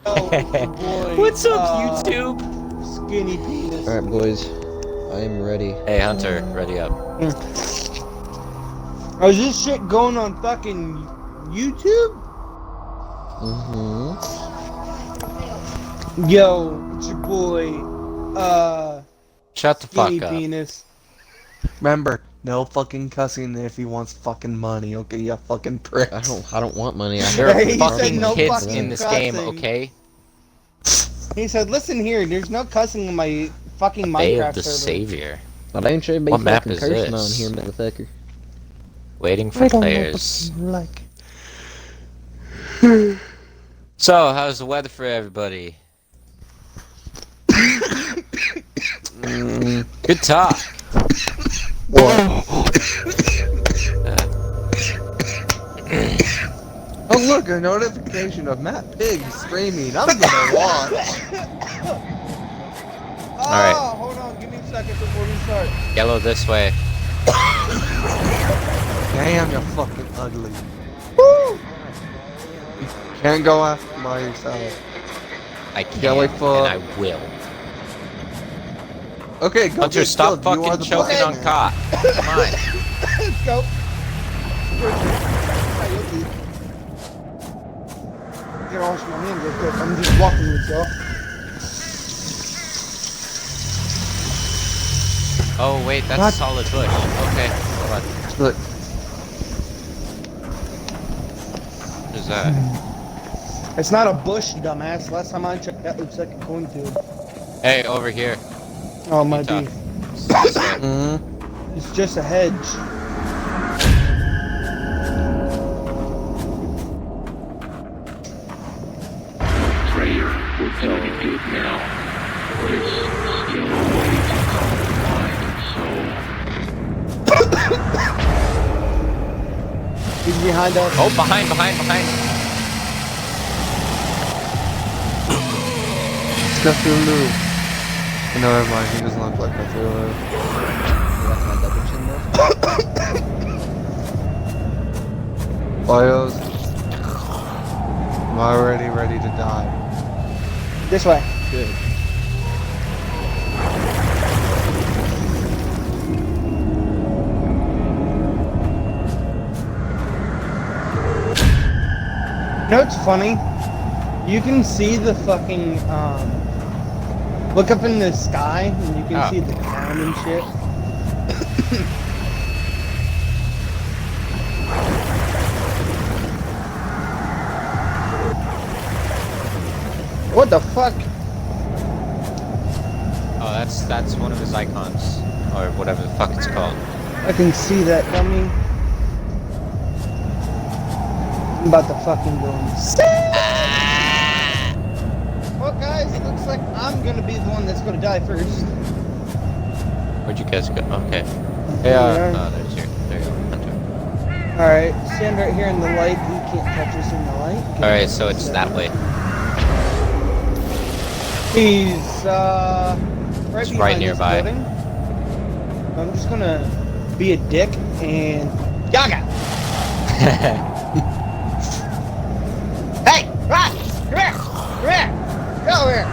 Oh, it's your boy. What's up, YouTube? Skinny penis. Alright, boys. I am ready. Hey, Hunter, ready up. Oh, is this shit going on fucking YouTube? Yo, it's your boy. Shut the Skinny fuck up. penis. Remember, no fucking cussing if he wants fucking money, okay, you fucking prick. I don't want money. There are He said fucking no kids fucking in this game, cussing. okay? He said, listen here, there's no cussing in my fucking Bay Minecraft of the server. Savior. I don't should be What map fucking is cursing this? on here, motherfucker. Waiting for players. So, how's the weather for everybody? Good talk. Oh look, a notification of Matt Pig streaming. I'm gonna watch. Alright. Oh, hold on, give me a second before we start. Yellow this way. Damn, you're fucking ugly. Woo! You can't go after by yourself. I can, Jellyfoot. and I will. Okay, go Hunter, get stop killed. You are fucking the choking on player. cock. Come on. Let's go. Get wash my hands real quick. I'm just walking with y'all. Oh, wait, that's What? a solid bush. Okay, hold on. Look, What is that? It's not a bush, dumbass. Last time I checked, that looks like a cornfield. Hey, over here. Oh, it might be. Utah. This way. It's just a hedge. Prayer would tell me good now, but it's still a way to come to mind and soul. He's behind us. Oh, behind. it's Cthulhu. No, never mind, he doesn't look like Cthulhu. That's my double chin though. Bios. I'm already ready to die. This way. Good. You know what's funny? You can see the fucking, look up in the sky and you can Oh. see the ground and shit. What the fuck? Oh, that's one of his icons. Or whatever the fuck it's called. I can see that, dummy. I'm about to fucking go insane. Well, guys, it looks like I'm gonna be the one that's gonna die first. Where'd you guys go? Okay. Yeah. Oh, there you go, Hunter. Alright, stand right here in the light. You can't touch us in the light. Alright, so it's that way. He's, right It's behind right this nearby. building. I'm just gonna be a dick and... Yaga! Hey! Right! Come here! Come here! Get over here!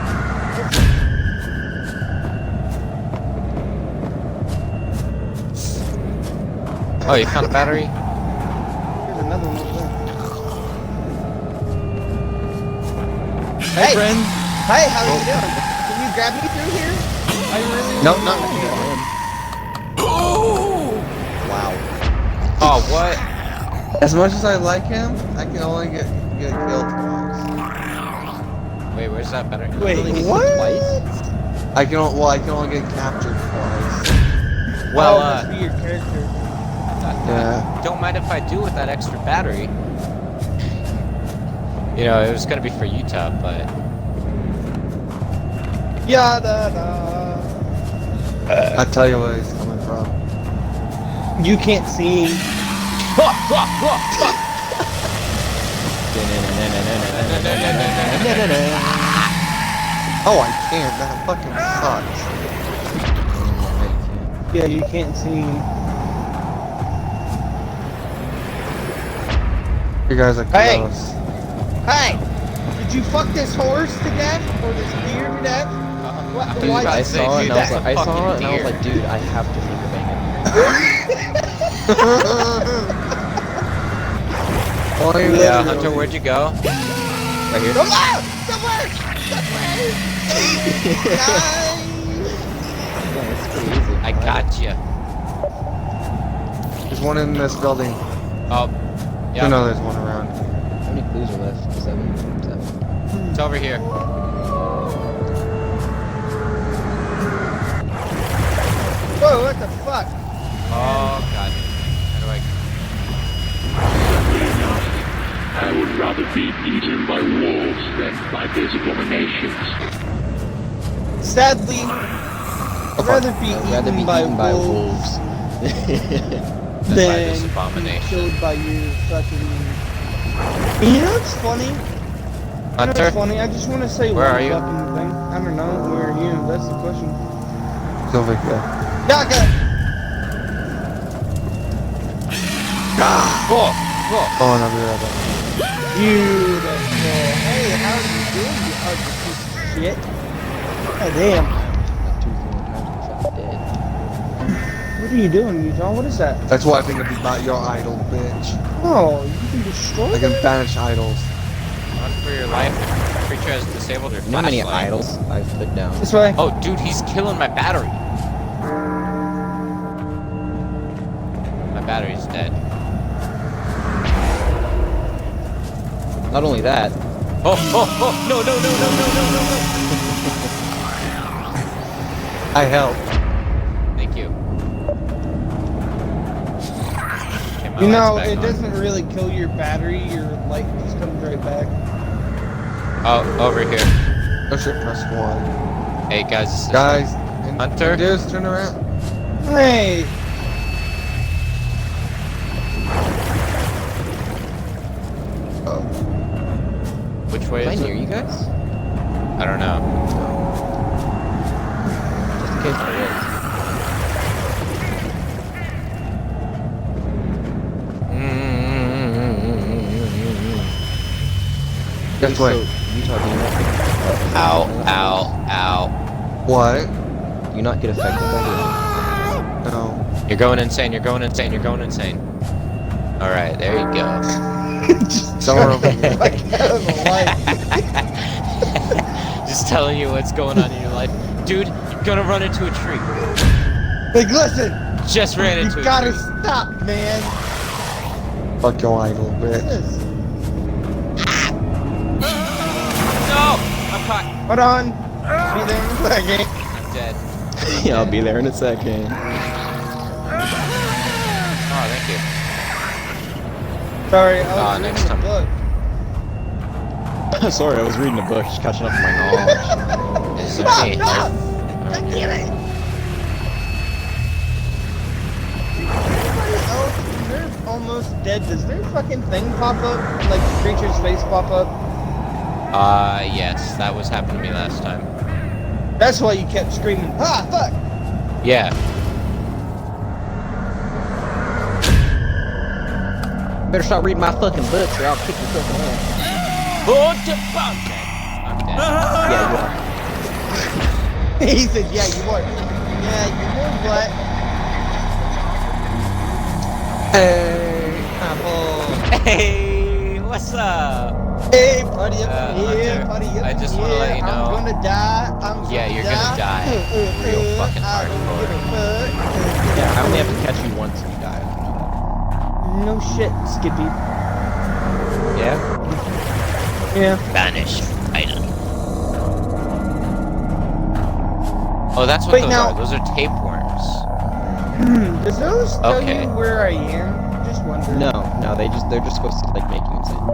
Oh, you found a battery? Here's another one over there. Hey, friend. Hey, how you doing? Can you grab me through here? I really No, want not to. him. Wow. Oh, what? As much as I like him, I can only get killed twice. Wait, where's that battery? Wait, Really get what? twice? I can only get captured twice. Well, must be your character. Yeah. don't mind if I do with that extra battery. You know, it was gonna be for Utah, but... Yada da. I tell you where he's coming from. You can't see him. Oh, I can't. That fucking sucks. Yeah, you can't see him. You guys are Hey. close. Hey! Did you fuck this horse to death or this deer to death? What? Dude, Why I did saw it you and I was do like, that? I saw it and I was deer. like, dude, I have to finger bang it. Yeah, Hunter, where'd you go? Right here. Come on! Somewhere! Somewhere! Nice! Yeah, it's pretty easy. I got you. There's one in this building. Oh, You yeah, know there's one around. How many clues are left? 7. it's over here. Whoa, what the fuck? Oh god. How do I? Sadly enough, I would rather be eaten by wolves than by these abominations. Sadly, I'd rather be I'd rather be eaten by wolves wolves. By this than abomination. killed by your fucking... You know what's funny? You know Hunter, what's funny? I just want to say Where one are you? fucking thing. I don't know. Where are you? That's the question. It's over here. Gaka! cool. Oh, and I'll be right back. Beautiful. Hey, how are you doing, you ugly piece of shit? God damn. What are you doing, Utah? What is that? That's what I think about your idol, bitch. Oh, you can destroy I can them? banish idols. Run for your life. The creature has disabled your You know how many flashlight. idols I've put down? This way. Oh, dude, he's killing my battery. My battery's dead. Not only that, Oh, no, no, no, no, no, no, no, no. I help. Thank you. Okay, my You know, light's it back on. doesn't really kill your battery. Your light just comes right back. Oh, over here. Oh shit, press 1. Hey guys, this is Guys, Hunter? Just turn around. Hey! Oh. Which way am I is near it? you guys? I don't know. Just in case I Guess was. what? So, Utah, do you not get Ow, ow, ow. What? Do you not get affected by No. You're going insane, you're going insane, you're going insane. Alright, there you go. Somewhere over here. Fuck out of the light. Just telling you what's going on in your life. Dude, you're gonna run into a tree. Like, listen! Just ran into You a gotta tree. stop, man! Fuck your idol, bitch. This. No! I'm caught. Hold on. Be there in a second. I'm dead. it? Yeah, I'll be there in a second. Oh, thank you. Sorry, I was Ah, reading next the time. book. Sorry, I was reading a book, just catching up on my knowledge. Is there any Stop! health? I get it! Anybody else, when they're almost dead, does their fucking thing pop up? Like the creature's face pop up? Yes, that was happening to me last time. That's why you kept screaming, ah, fuck! Yeah. Better stop reading my fucking books or I'll kick your fucking ass. Oh, I'm dead. I'm dead. Yeah, you are. He said, yeah, you were. Yeah, you were what? Hey. Apple. Hey, what's up? Hey, party up in here, Hunter, party up I just in wanna here. let you know- I'm gonna die. I'm Yeah, gonna you're gonna die. Real fucking I don't hardcore. give a fuck. Yeah, I only have to catch you once and you die. No shit, Skippy. Yeah? Yeah. Banish item. Oh, that's what Wait, those now- are. Those are tapeworms. Does those tell Okay. you where I am? Just wondering. No, they're just supposed to like make you insane.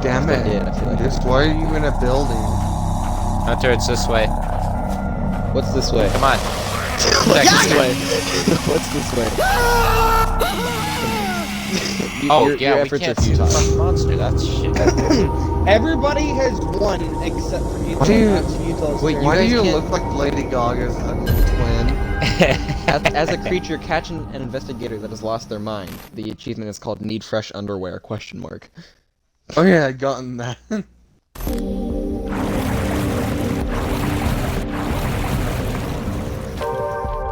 Damn it. Yeah, I feel like Just why are you in a building? Hunter, it's this way. What's this way? Come on. What's this way? What's this way? Oh, your yeah, we efforts can't are see the futile. fucking monster. That's shit. Everybody has won except for Utah. Why do you- That's Utah's Wait, turn. Why do guys you can't- look like Lady Gaga's ugly twin? As a creature, catch an investigator that has lost their mind. The achievement is called Need Fresh Underwear, question mark. Oh yeah, I gotten that.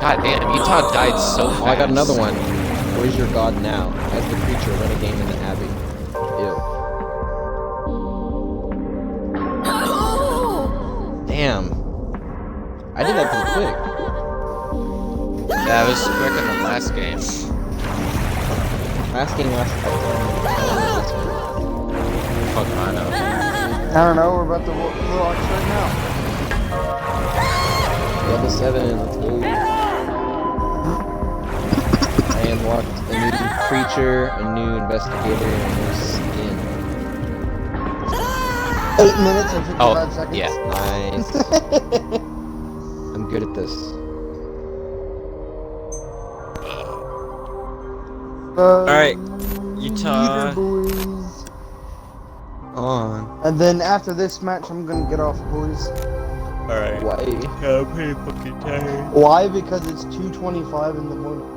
God damn, Utah died so fast. Oh, I got another one. Where's your god now? As the creature, run a game in the Abbey. Ew. Damn. I did that pretty quick. That was quicker than the last game. Last game lasted like 10 minutes. Fuck, I know. I don't know. We're about to relax right now. Level 7, let's go. I unlocked a new creature, a new investigator, and a new skin. 8 minutes and 55 seconds. Yeah. Nice. I'm good at this. Alright, Either Utah. boys. On. And then after this match, I'm gonna get off, boys. Alright. Why? Yeah, I'm pretty fucking tired. Why? Because it's 2:25 in the morning.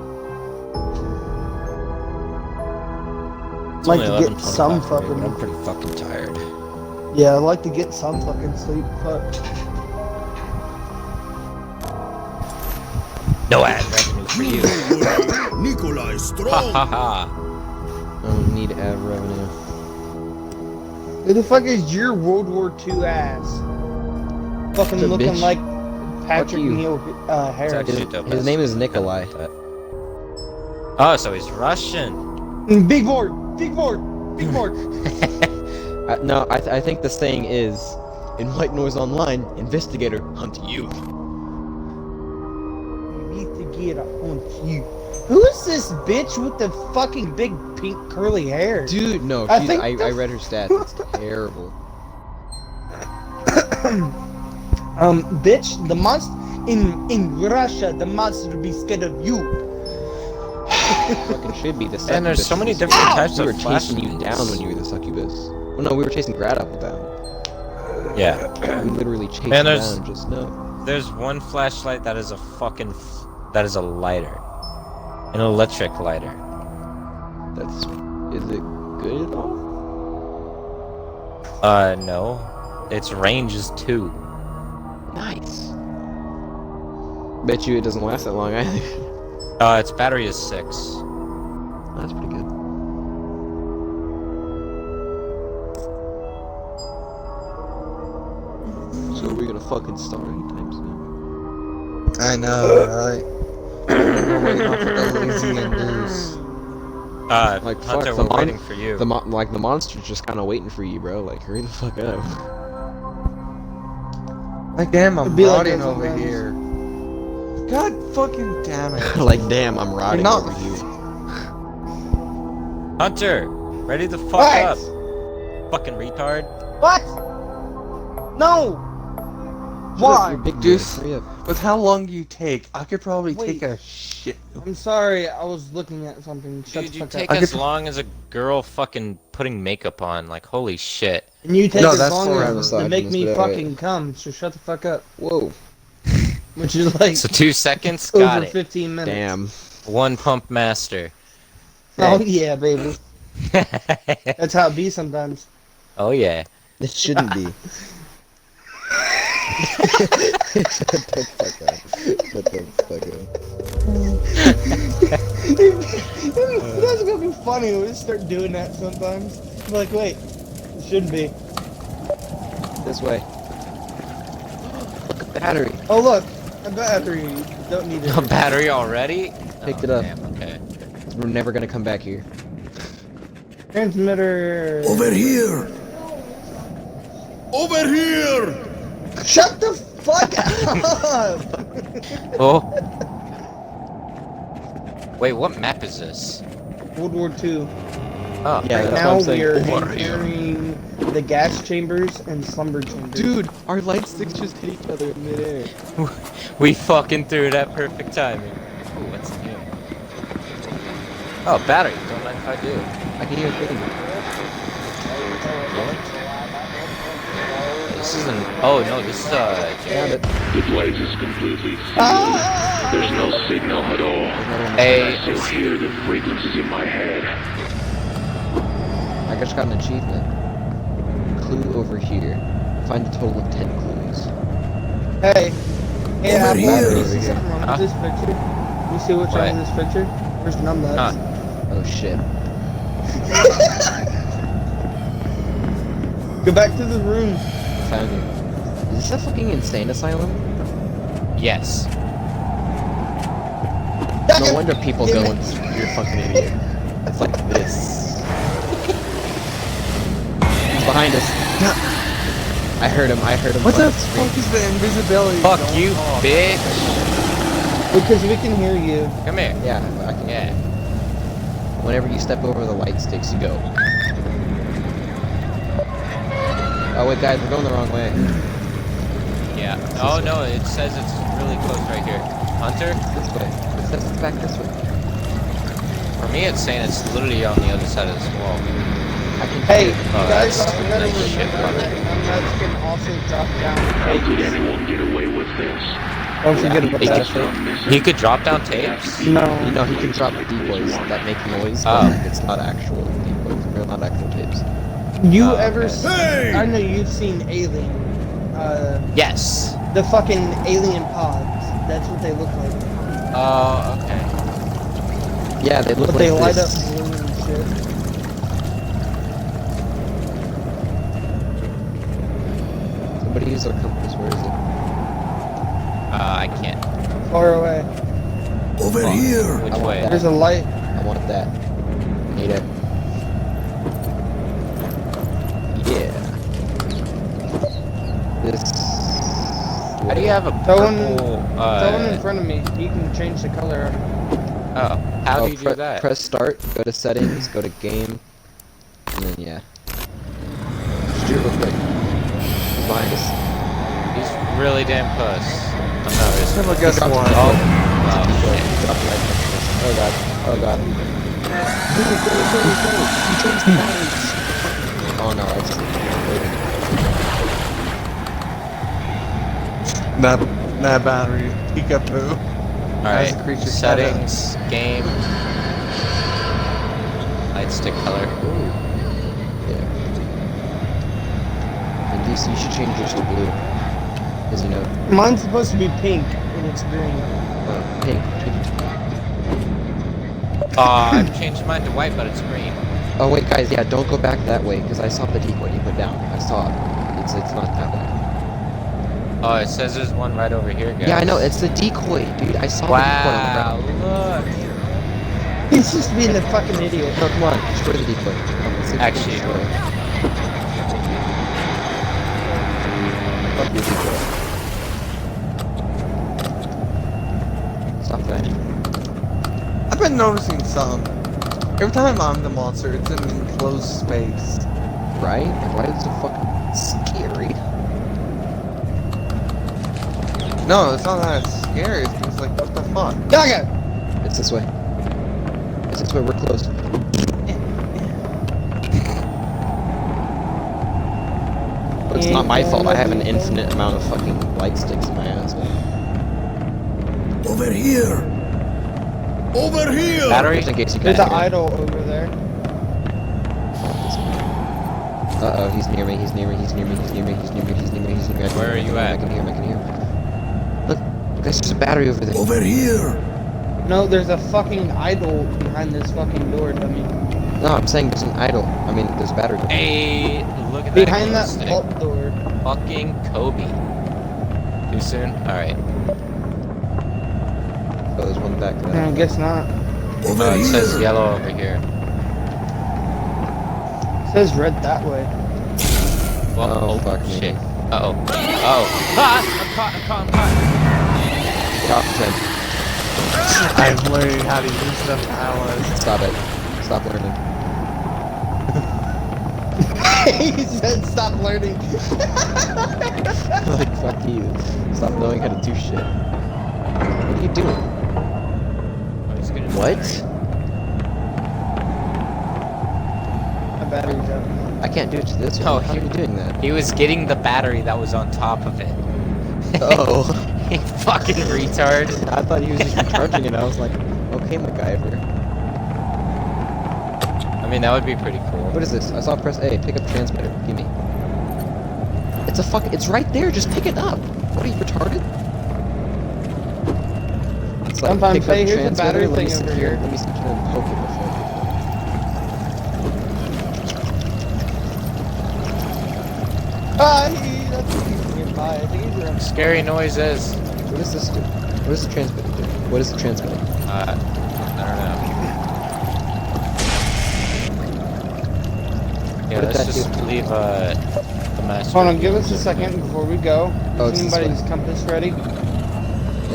It's Like only to get 11:25 some for me, fucking. but I'm pretty fucking tired. Yeah, I'd like to get some fucking sleep. Fuck. No ad revenue for you. Nikolai Ha Strong. ha ha. I don't need ad revenue. Who the fuck is your World War II ass? Fucking It's a looking bitch. like Patrick you. Neil Harris. actually- dope His ass. name is Nikolai. Oh, so he's Russian. Big board, big board, big board. No, I think the saying is, in White Noise Online, investigator hunt you. You need to get on you. Who is this bitch with the fucking big pink curly hair? Dude, no, I she's, think I the- read her stats. It's terrible. Bitch, the monster in Russia, the monster be scared of you. Fucking should be the succubus. And there's so many different types We of were chasing you flashlights. down when you were the succubus. Well, no, we were chasing Grad Apple down. Yeah. We literally chased And him there's- down, just no. There's one flashlight that is a fucking that is a lighter. An electric lighter. Is it good at all? No. Its range is 2. Nice. Bet you it doesn't last that long either. Its battery is 6. That's pretty good. So we're gonna fucking start anytime soon. I know, right? I'm waiting off for the lazy and loose. Like, fuck, Hunter, the we're mon- waiting for you. The monster's just kind of waiting for you, bro. Like, hurry the fuck up. Like, damn, I'm It'd be like rotting that over sometimes. here. God fucking damn it. Like, damn, I'm rotting not- over you. Hunter, ready the fuck What? up. Fucking retard. What? No. Shut up, Why? you big Dude. boy, hurry up. With how long you take, I could probably Wait. take a shit. I'm sorry, I was looking at something. Shut Dude, the you fuck take up. as long as a girl fucking putting makeup on. Like, holy shit. And you take No, as that's long forever. as to make me But alright. fucking come, so shut the fuck up. Whoa. Which is like So 2 seconds? Got over it. 15 minutes. Damn. One pump master. Oh yeah, baby. That's how it be sometimes. Oh yeah. It shouldn't be. Shut the fuck up. Shut the fuck up. That's gonna be funny when we start doing that sometimes. I'm like, wait, it shouldn't be. This way. Look at battery. Oh look, a battery. You don't need it. A battery already? Picked Oh, it up. Damn, okay. We're never gonna come back here. Transmitter. Over here. Over here. Shut the fuck up! Oh. Wait, what map is this? World War II. Oh. Yeah, Right that's now what I'm saying. we're Over entering the gas chambers and slumber chambers. Dude, our light sticks just hit each other in midair. We fucking threw it at perfect timing. Ooh, what's in here? Oh, battery. Don't mind if I do. I can hear it clicking. This isn't. Oh no, this is Found it. The place is completely Ah! There's no signal at all. Hey, I still hear the frequencies in my head. I just got an achievement. Clue over here. Find a total of 10 clues. Hey, hey, Over Apple, here. you see something wrong Huh? with this picture? You see what's wrong with this picture? Where's numbnuts? Huh. Oh shit. Go back to the room. Found you. Is this a fucking insane asylum? yes. No wonder people go and you're a fucking idiot. It's like this. He's behind us. I heard him. What the fucking scream. fuck is the invisibility? Fuck going you, on? bitch. Because we can hear you. Come here. Yeah, I can. Yeah. Whenever you step over the light sticks, you go. Oh wait, guys, we're going the wrong way. Yeah. Oh no, it says it's really close right here. Hunter? This way. It says it's back this way. For me, it's saying it's literally on the other side of this wall. I can. Hey, you Oh, guys that's- gotta that's shit, remember brother. that numbnuts can also drop down How could tapes. anyone get away with this? Don't forget about He that. could, he could drop down tapes? You No. know, he can drop decoys that make noise, Oh. but it's not actual decoys. They're not actual tapes. You Oh, ever okay. seen, Hey! I know you've seen Alien. Yes. The fucking alien pods. That's what they look like. Oh, okay. Yeah, they look But like they light up this. blue and shit. Somebody use their compass. Where is it? I can't. Far away. Over here. Which I want way? that. There's a light. I want that. Need it. Yeah. This. How do you have a Throw one- purple, Throw one in front of me. You can change the color of it. Oh, how do you do that? Press start, go to settings, go to game, and then yeah. Just do it real quick. He's behind us. He's really damn close. Oh no, it's... Well, guess Drop what? the Oh, Drop shit. the right next to us. Oh god. Oh god. Oh no, it's That battery. Peekaboo. Alright, As a creature settings, game, light stick color. yeah. And DC, you should change yours to blue. Because you know, Mine's supposed to be pink, and it's green. pink. Change it to I've changed mine to white, but it's green. Oh wait, guys, yeah, don't go back that way because I saw the decoy you put down. I saw it. It's not that way. Oh, it says there's one right over here, guys. Yeah, I know. It's the decoy, dude. I saw the decoy on the Wow, ground. look. He's just being a fucking idiot. No, come on, destroy the decoy. Come on, let's see if we can Actually, destroy it. Fuck your decoy. Stop that. I've been noticing some. Every time I'm the monster, it's in an enclosed space. Right? Like, why is it so fucking scary? No, it's not that scary. It's just like, what the fuck? Gaga! It's this way. It's this way. We're close. But it's not my fault. I have an infinite amount of fucking light sticks in my ass. Over here. Over here. Battery? Just in case you There's can't an hear. idol over there. Uh-oh, he's near me, he's near me, he's near me, he's near me, he's near me, he's near me, he's near me. I can Where hear him, are you I can hear him, I can hear him. Look, guys, there's a battery over there. Over here. No, there's a fucking idol behind this fucking door, dummy. No, I'm saying there's an idol. I mean, there's a battery. Hey, look at Behind that that stick. vault door. Fucking Kobe. Too soon? Alright. Oh, there's one back I there. guess not. Over It says here. yellow over here. It says red that way. Well, Oh, fuck me. shit. Uh-oh. Oh. Ah! I'm caught, I'm caught, I'm caught. Top 10. I'm learning how to use the powers. Stop it. Stop learning. He said stop learning. Like, fuck you. Stop knowing how to do shit. What are you doing? Oh, he's gonna- What? My battery's up. I can't do it to this one. Oh, How are you doing that? He was getting the battery that was on top of it. Oh. You fucking retard. I thought he was just recharging it. I was like, okay, MacGyver. I mean, that would be pretty cool. What is this? I saw press A. Pick up transmitter. Give me. It's right there. Just pick it up. What are you, retarded? It's I'm fine, pick up Faye, here's the transmitter, battery let me thing sit over here. Let me sit here and poke it before. Hi! That's easy. Bye. I think he's around. Scary noises. What does this do? What does the transmitter do? What is the transmitter? I don't know. Yeah, What did let's that just do? leave the master. Hold on, give us a second before we go. Oh, Is it's this anybody's way. compass ready?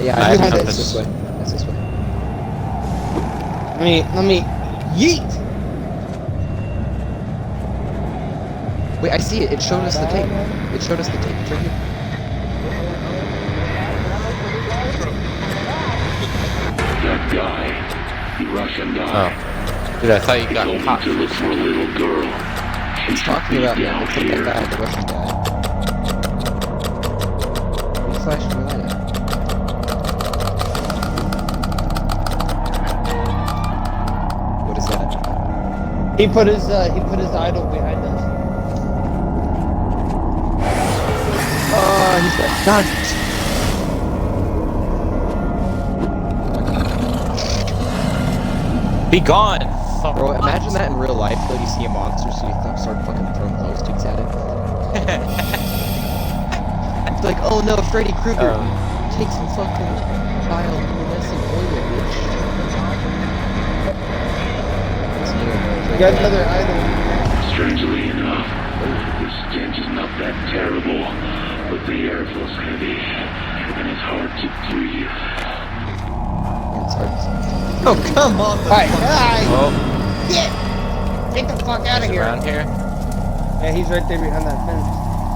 Yeah, I I have think compass. it's this way. It's this way. Let me yeet! Wait, I see it. It showed us the tape. It showed us the tape. It's right here. That guy, the Russian Oh. guy, Dude, I thought you he got told me caught. to look for a little girl. It's talking about down it's like here. that guy, the Russian guy. What are you flashing your light at? What is that? He put his idol behind us. Oh, he's got guns. Be gone! Bro, imagine that in real life, though. You see a monster, so you start fucking throwing glow sticks at it. It's like, oh no, Freddy Krueger, take some fucking bioluminescent oil, bitch. You got another idol. Strangely enough, the stench is not that terrible, but the air feels heavy, and it's hard to breathe. It's hard to Oh, come on. Hi! Hi! Oh, Get! Get the fuck out of he's here! around here. Yeah, he's right there behind that fence.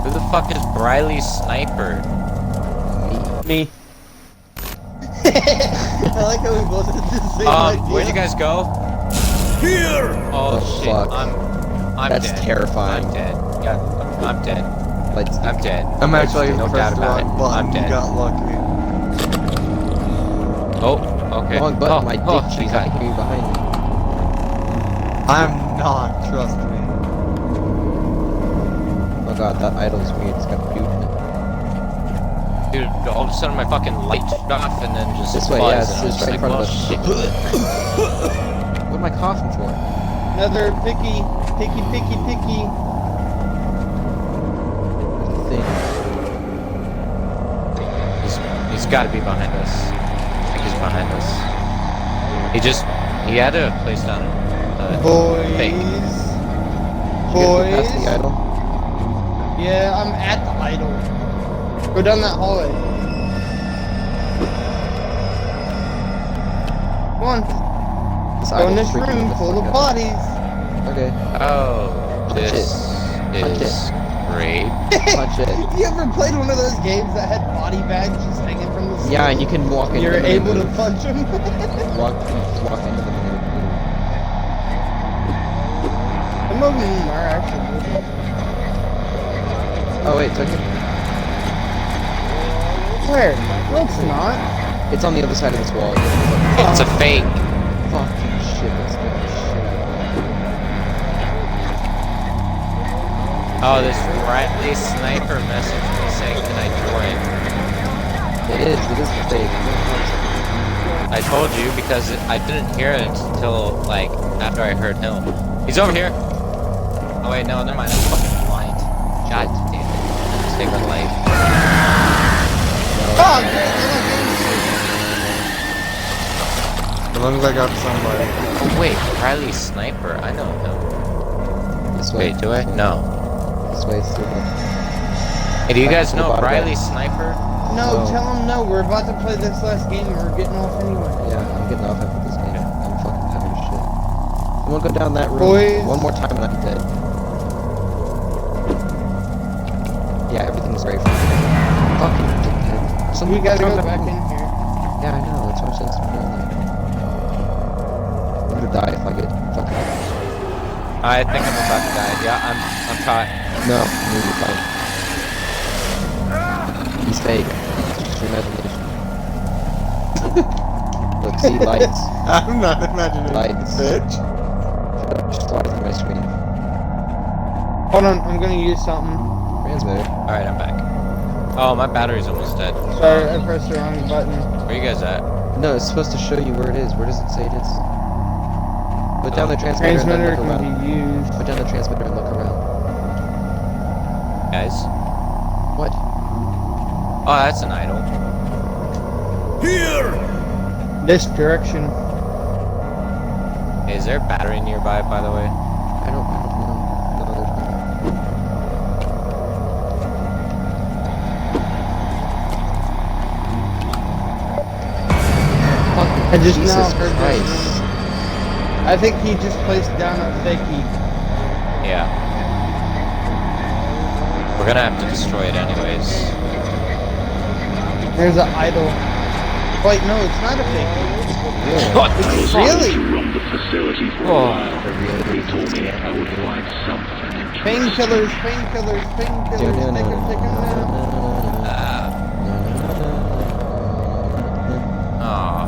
Who the fuck is Briley Sniper? Me. I like how we both had the same idea. Where'd you guys go? Here! Oh, Oh, shit, fuck. I'm That's dead. terrifying. I'm dead. Yeah, I'm dead. Like, I'm dead. I'm actually no pressed doubt the about it. wrong button. I'm You dead. got lucky. Oh, okay. wrong button, my dick cheese. I God. can hear you behind me. I'm not, trust me. Oh god, that idol's weird. It's got puke in it. Dude, all of a sudden my fucking light shut off and then just This way, fuzz, yeah, and I it's was right in like, front of well, us. shit. What am I coughing for? Another picky. There's a thing. He's gotta be behind us. I think he's behind us. He had a place down. Fake. You guys go Boys. past the idol? Yeah, I'm at the idol. Go down that hallway. Come on. This Go in idol's this freaking me room the full fuck of out. bodies. Okay, Oh, Punch this Punch is great. punch it. You ever played one of those games that had body bags just hanging from the ceiling? Yeah, and you can walk into You're them and able they to move. punch them. Walk into them and they move. Some of them are actually moving. Oh wait, took it. Where? No, it's not. It's on the other side of this wall. It's a fake. Fucking shit, let's get the shit out Oh, this Bradley Sniper message me saying, can I join? of here. It is the fake. I told you because I didn't hear it until, like, after I heard him. He's over here. Oh wait, no, never mind, I'm fucking blind. God damn it. Take a light. Oh, great. As long as I got somebody. Oh wait, Bradley Sniper, I know him. This way. Wait, do I? No. This way, it's through the... Hey, do you Back guys to the know bottom Bradley right. Sniper? No, Oh. tell them no. We're about to play this last game and we're getting off anyway. Yeah, I'm getting off after this game. I'm fucking tired of shit. Someone go down that room Boys. one more time and I'm dead. Yeah, everything's right for me. Fucking dickhead. We Someone gotta down go that back room. in here. Yeah, I know. That's what I'm saying. Someone down there. I'm gonna die if I get fucking... I think I'm about to die. Yeah, I'm caught. No, I'm gonna be fine. He's fake. It's just your imagination. Look, see lights. I'm not imagining Lights. bitch. Just fly through my screen. Hold on, I'm gonna use something. Transmitter. Alright, I'm back. Oh, my battery's almost dead. Sorry, I pressed the wrong button. Where you guys at? No, it's supposed to show you where it is. Where does it say it is? Put down the transmitter, Transmitter and then look can around. be used. Put down the transmitter and look around. Guys? What? Oh, that's an idol. Here! This direction. Hey, is there a battery nearby, by the way? I don't know. No, there's not. Fucking I just Jesus now heard Christ. this. I think he just placed down a fakie. Yeah. We're gonna have to destroy it anyways. There's an idol. Wait, no, it's not a fakie. What? Really? To run the facility for a Oh. while. They told me I would find something interesting. Painkillers, painkillers, painkillers. Take 'em, take 'em now. Aw.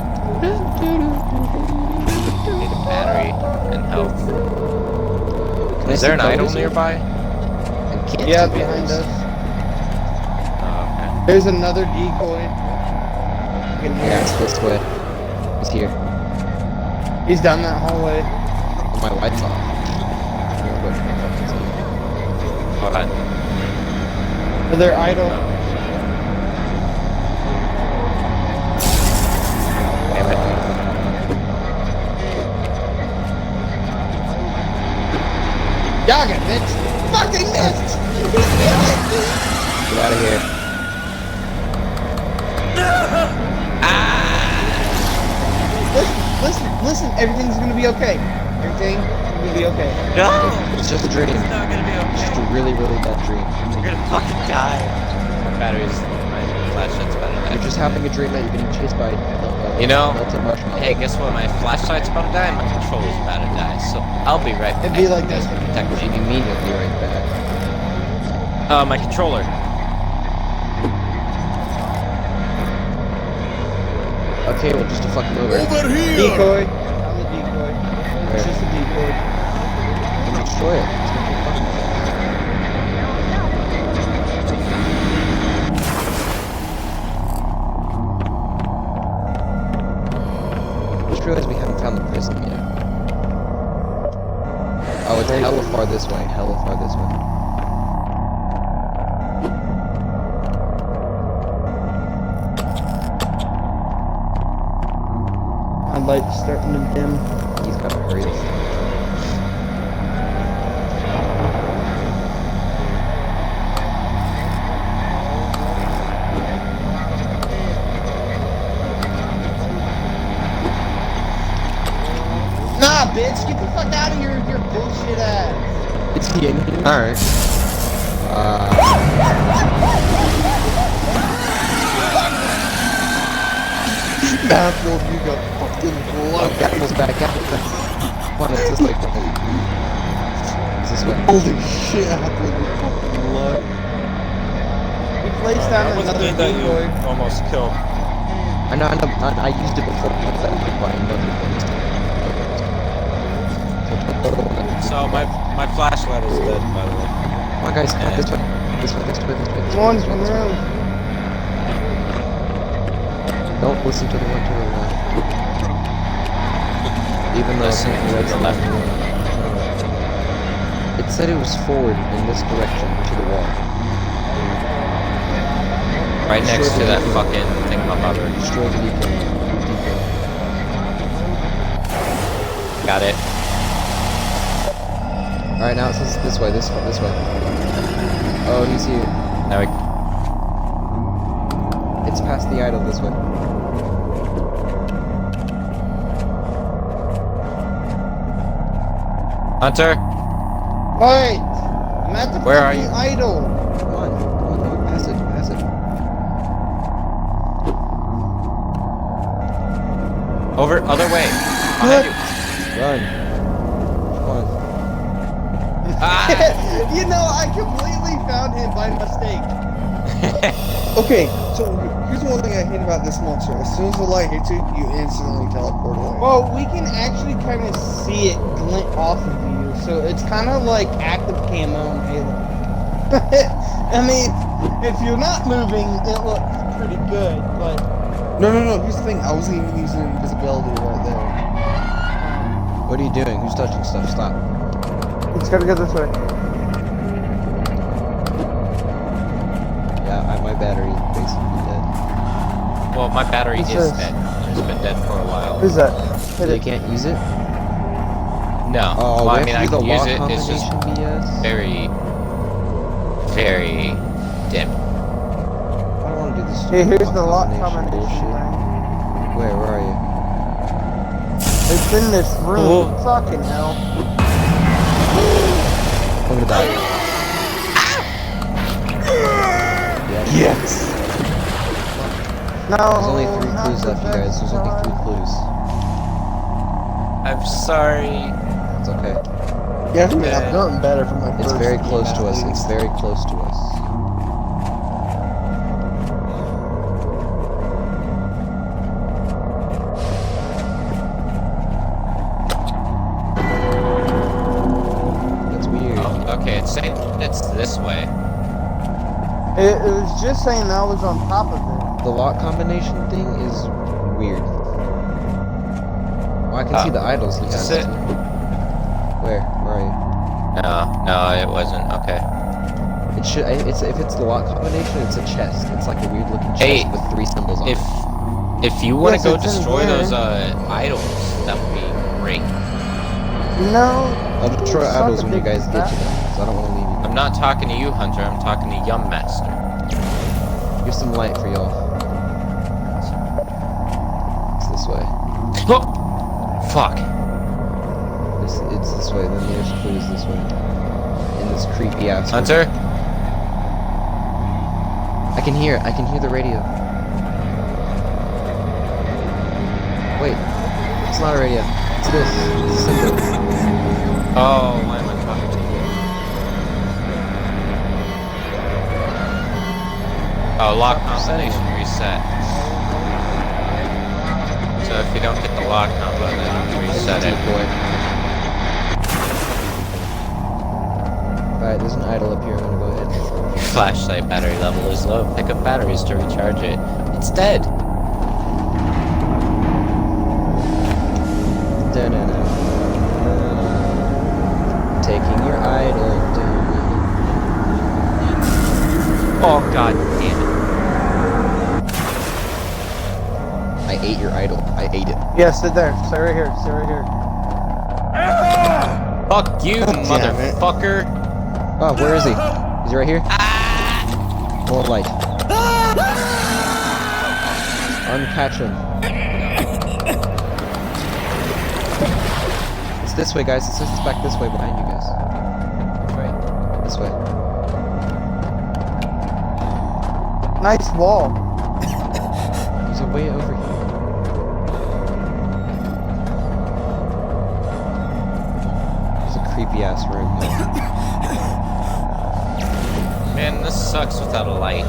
Need a battery and health. Can I Is there see an idol photos? nearby? I can't Yeah, see behind photos. us. Oh, okay. There's another decoy. You can hear Yeah, it. it's this way. He's here. He's down that hallway. Oh, my light's off. Here, look, I can see. Hold on. Another idol. Damn it. Dog it, bitch! Fucking missed! Get out of here. Listen, everything's gonna be okay. Everything's gonna be okay. It's just a dream. not gonna be okay. Just a really, really bad dream. You're gonna fucking die. My battery's, my flashlight's about to You're die. just having a dream that you're getting chased by You know, melted marshmallow. Hey, guess what? My flashlight's about to die and my controller's about to die. So I'll be right back. It'd be like You guys this. can protect What do me. you mean you'll be right back? My controller. Okay, well, just a fucking over. Over here! Decoy. I'm the decoy. It's just a decoy. Then destroy it. Just make it fucking Just realized we haven't found the prison yet. Oh, it's hella far this way. Hella far this way. My light's starting to dim. He's gotta hurry this thing. Nah, bitch, get the fuck out of here with your bullshit ass. Is he in here? Alright. Baffled, you got fucking Oh, blood. Apple's back, Apple's back. Come on, it's this way. It's this way. Holy shit, Apple, you fucking blood. He placed down another decoy. almost killed. I know, I used it before. What's that? Why I know it. So my flashlight is dead, by the way. Come on, guys, come this way. This way, this way, this way. This Come on, way, come this way. around. Don't listen to the one to the left. Even though Listen it's to right the left. It said it was forward in this direction to the wall. Right next to that fucking thingamabobber. Destroy the decoy. Got it. Alright, now it says this way, this way, this way. Oh, he's here. Now we. It's past the idol this way. Hunter. Wait! I'm at the Where are fucking you? idol. Come on, pass it, pass it. Over, other way. Behind you. Run. Come on. Ah! You know, I completely found him by mistake. Okay, so here's one thing I hate about this monster. As soon as the light hits you, you instantly teleport away. Well, we can actually kind of see it glint off of you, so it's kind of like active camo in Halo. I mean, if you're not moving, it looks pretty good, but No, here's the thing. I wasn't even using invisibility right there. What are you doing? Who's touching stuff? Stop. it's gotta go this way. Yeah, my battery is basically dead. Well, my battery What's is this? dead. It's been dead for a while. Who's that? Hit They it. can't use it? No. Oh, well, we I mean, I have to can use use the it. lock It's just combination BS? very, very dim. I don't want to do this. Hey, here's lock the lock combination combination bullshit. thing. Where are you? It's in this room. Oh. Fucking hell. I'm gonna die. Yeah. Yes! No. There's only 3 not clues the left, you guys. There's only 3 clues. I'm sorry. It's okay. Yeah, I mean, I've gotten better from my It's first very game, close at to us. It's least. very close to us. That's weird. Oh, okay, it's saying it's this way. It was just saying that was on top of it. The lock combination thing is weird. Oh, I can see the idols he has. Is it? too. Where? Where are you? No, it wasn't. Okay. It should. It's if it's the lock combination, it's a chest. It's like a weird looking chest Hey, with 3 symbols on If it. if you want Yes, to go it's in destroy here. those idols, that would be great. No. I'll destroy suck idols a when you dick guys with get to that. them, because I don't want to leave you. I'm not talking to you, Hunter. I'm talking to Yum Master. Here's some light for y'all. It's this way. Oh, fuck. It's this way. Then there's clues this way. In this creepy ass. room. Hunter. I can hear the radio. Wait, it's not a radio. It's this. It's a symbol. Oh, why am I talking to you? Oh, lock combination reset. So if you don't get the lock combo, then you reset it. Boy. Alright, there's an idol up here. I'm gonna go ahead. Your flashlight battery level is low. Pick up batteries to recharge it. It's dead. Taking your idol down. Oh god damn I ate your idol. I ate it. Yeah, sit there. Stay right here. Stay right here. it! Fuck you, Damn it. motherfucker! Oh, where is he? Is he right here? More light. Uncatch him. It's this way, guys. It's back this way behind you guys. Right. This way. Nice wall. There's a way over here. There's a creepy ass room. Man, this sucks without a light.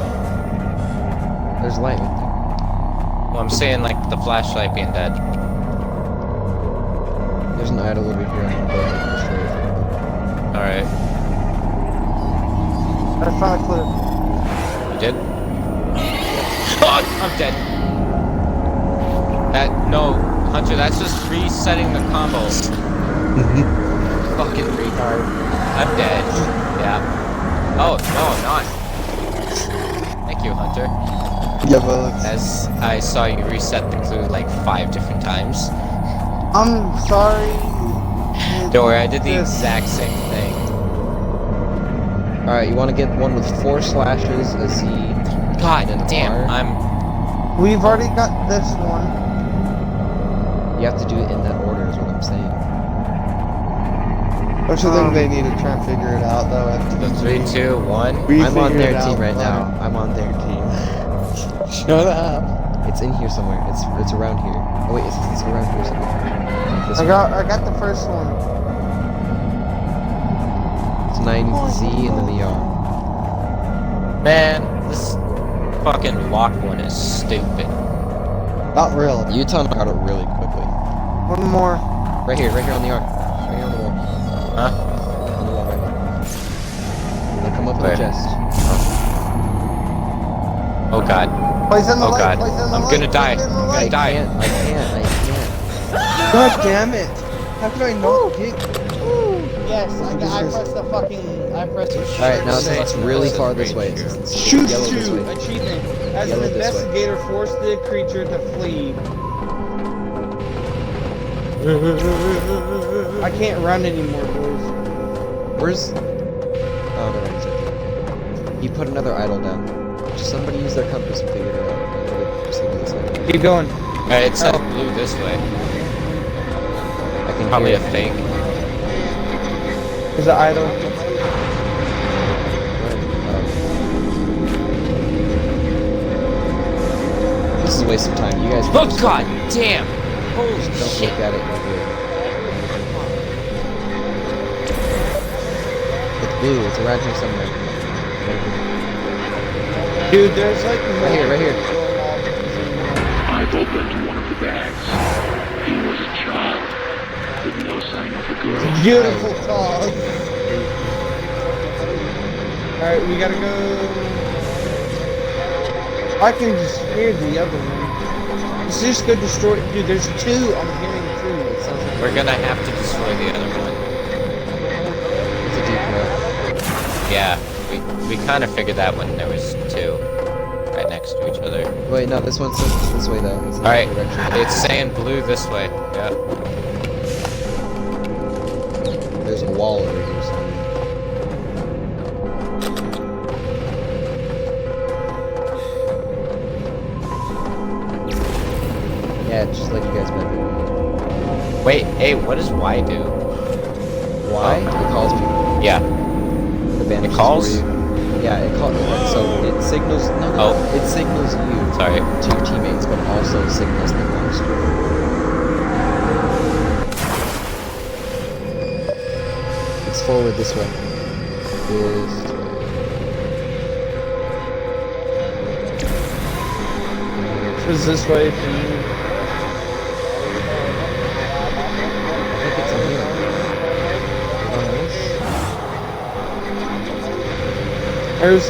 There's light right there. Well, I'm saying like the flashlight being dead. There's an idol over here. I'm gonna go ahead and destroy it. Alright. I found a clue. You did? Oh, I'm dead. No, Hunter, that's just resetting the combos. Fucking retard. I'm dead. Yeah. Oh, no, I'm not. Thank you, Hunter. Yeah, but As I saw you reset the clue like 5 different times. I'm sorry. Don't worry, I did the Yes. exact same thing. Alright, you want to get one with 4 slashes, a Z. God and an damn, R. We've already got this one. You have to do it in that order, is what I'm saying. don't you think they need to try and figure it out though? After The 3, 2, 1. We I'm on figured their it team out right now. fine. I'm on their team. Shut up. It's in here somewhere. It's around here. Oh wait, it's around here somewhere. This I one. got the first one. So now you need the Z and then the R. Man, this fucking lock one is stupid. Not real. Utah know how to really quickly. One more. Right here on the arm. Right here on the wall. Huh? On the wall, right here. Now come up to Where? the chest. Oh god. Place in the Oh light. god. Place in the I'm light, gonna die. place in the I'm gonna light. die. I can't. God damn it! How could I not get? Yes, I pressed the fucking. I pressed the. Alright, now Say it's it's really this far is this way. very true. It's Shoot yellow this to way. achievement. As Yellow an this way. investigator, force the creature to flee. I can't run anymore, boys. Where's... Oh, no, he's right there. He put another idol down. Just somebody use their compass and figure it out. Just look at this idol. Keep going. It said blue this way. I can Probably hear a it. fake. There's an idol. This is a waste of time. You guys Oh just god damn! Holy don't shit! look at it. You're good. It's blue. It's around here somewhere. Dude, there's like Right here, right here. I've opened one of the bags. He was a child, with no sign of the girl. Beautiful dog. Alright, we gotta go. I can just hear the other one. Let's just go destroy. Dude, there's two. I'm hearing two. It sounds like. We're gonna have to destroy the other one. It's a deep cut. Yeah, we kind of figured that when there was two right next to each other. Wait, no, this one's this way though. It's in All right, that direction. it's saying blue this way. Yeah. There's a wall over here somewhere. Yeah, just like you guys meant. Wait, hey, what does Y do? Why? It calls people. Yeah. The banishes calls? for you. Yeah, it calls. So it signals. No, Oh. It signals you Sorry. to your teammates, but also signals the monster. It's forward this way. This way. It's this way for you. I think it's in here. On this? There's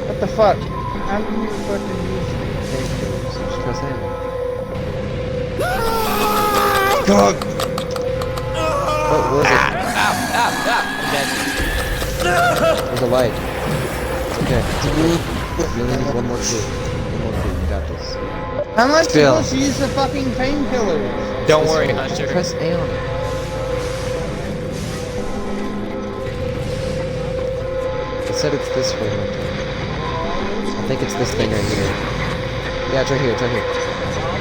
what the fuck? How do you fucking use it? So just press A. God. What was it? I'm dead. There's a light. It's okay. You only need one more clue. One more clue. You got this. How am I Still. supposed to use the fucking painkillers? Don't This worry, way. Hunter. Press A on it. It said it's this way. I think it's this thing right here. Yeah, it's right here. It's right here.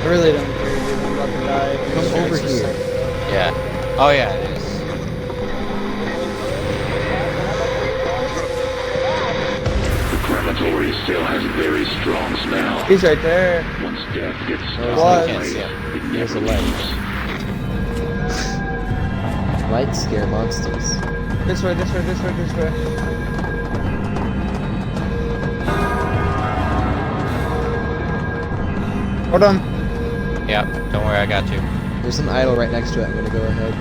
I really don't care, dude. I'm about to die. Come over here. Yeah. Oh yeah, it is. The crematory still has a very strong smell. He's right there. Once death gets There's What? Can't see him. it There's never a light. leaves. Lights scare monsters. This way, this way, this way, this way. Hold on. Yeah. Don't worry, I got you. There's an idol right next to it. I'm gonna go ahead.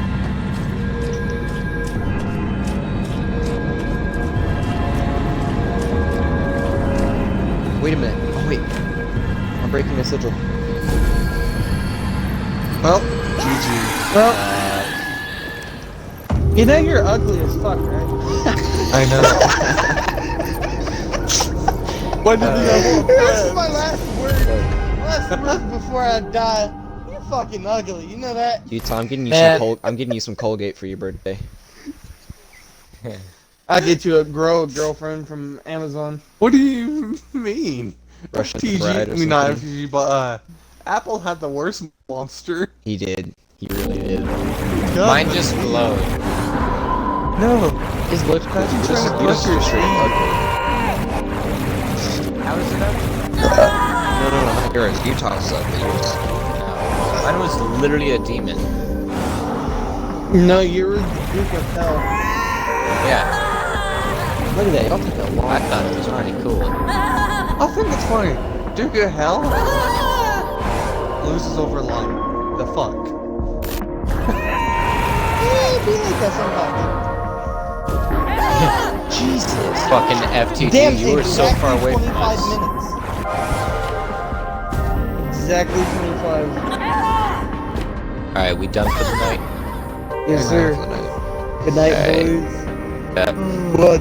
Wait a minute. Oh wait. I'm breaking a sigil. Well, GG. Well, you know you're ugly as fuck, right? I know. What did you This is my last word. Last word before I die. You're fucking ugly. You know that? Utah, I'm getting you Man. I'm getting you some Colgate for your birthday. I'll get you a girlfriend from Amazon. What do you mean? Russian TG, fried or I mean not something. FTG, but Apple had the worst monster. He did. He really did. God. Mine just glowed. No. His lips Imagine just, trying to you flush your straight screen. ugly. How is it up? No, not yours. Utah's ugly. Yours. Mine was literally a demon. No, you're the Duke of Hell. Yeah. Look at that. Y'all took that long. I thought it was pretty cool. I think it's funny. Duke of Hell loses over line. The fuck? Yeah, it'd be like that sometimes. Jesus. Fucking FTG, Damn, you were so far away from 25 us. minutes. Exactly 25. Alright, we done for the night? Yes, sir. For the night. Good night, Alright. boys. Yeah. What?